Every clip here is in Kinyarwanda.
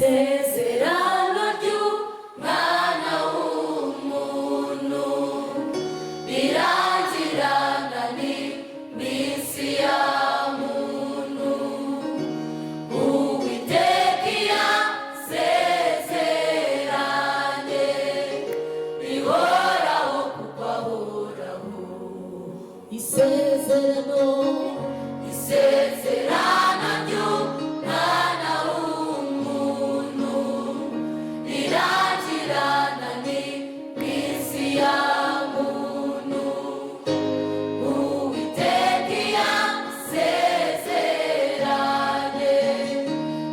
isezerano ry'umwana w'umuntu rirangirana n'iminsi ya muntu. Uwiteka yasezeranye rihoraho kuko ahoraho. Isezerano ry'umwana w'umuntu rirangirana n'iminsi ya muntu. Uwiteka yasezeranye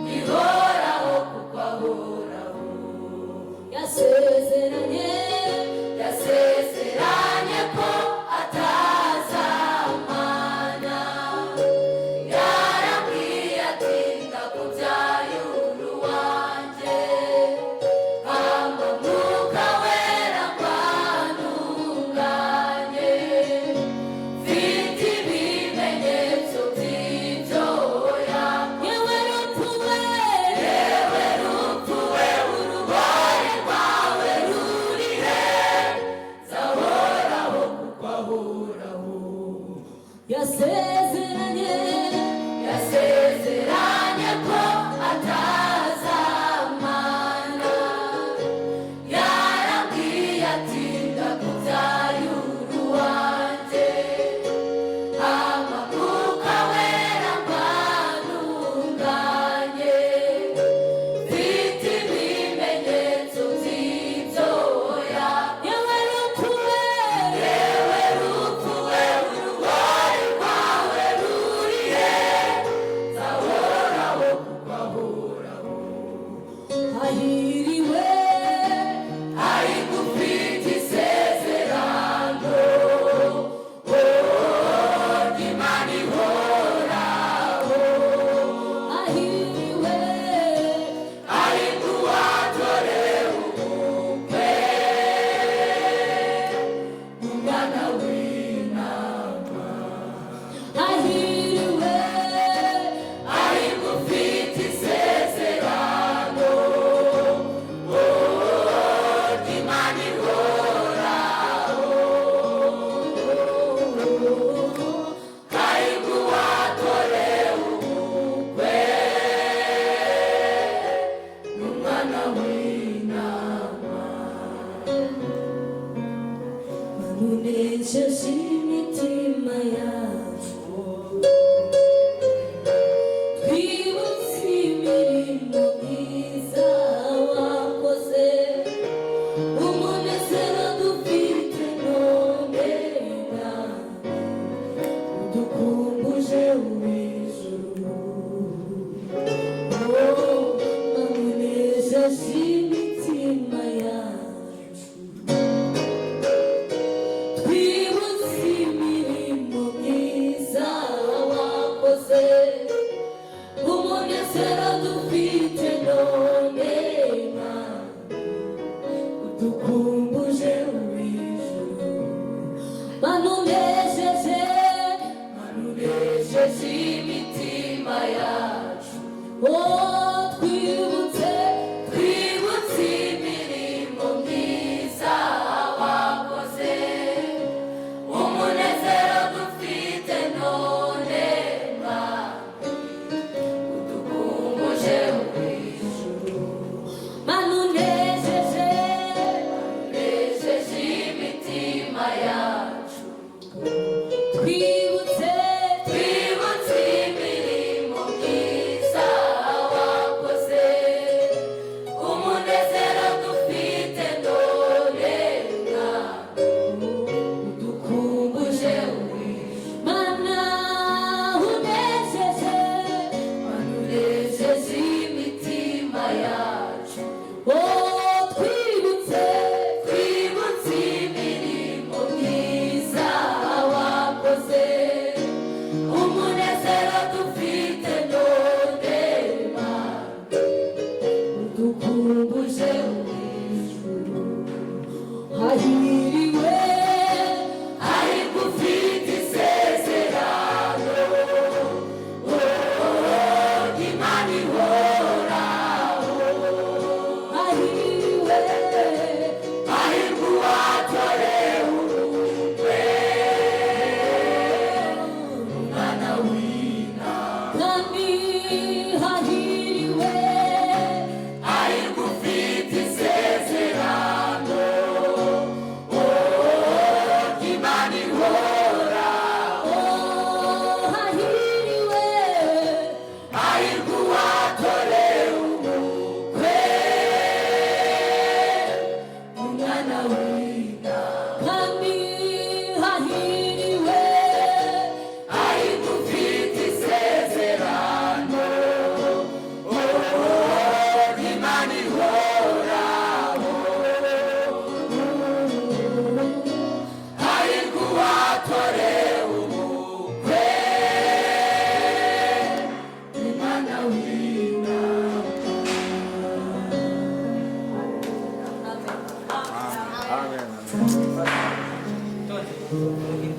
rihoraho kuko ahoraho. Yasezeranye ko atazamana. Yarambwiye ati ndakubyaye uri uwanjye. Hamba Mwuka Wera rwantunganye. Mfite ibimenyetso by'ibyo yewe rupfu we urugohe rwawe ruri he? Nzahoraho kuko ahoraho. Yasezeranye ko atazamana. Yarambwiye ati ndakubyaye uri uwanjye. Hamba Mwuka Wera rwantunganye. Mfite ibimenyetso by'ibyo yewe rupfu we urugohe rwawe ruri he? Nzahoraho kuko ahoraho. Hahiriwe ariko ufite isezerano ry'Imana ihoraho. Hahiriwe ariko uwatorewe ubukwe umwana w'intama. Hahiriwe ariko ufite isezerano ry'Imana ihoraho. Ariko uwatorewe ubukwe n'umwana w'intama. Manunejeje imitima yacu twibutse imirimo myiza wakoze. Umunezero dufite none udukumbuje uw'ijuru. Manunejeje imitima yacu twibutse Coba sih, mungkin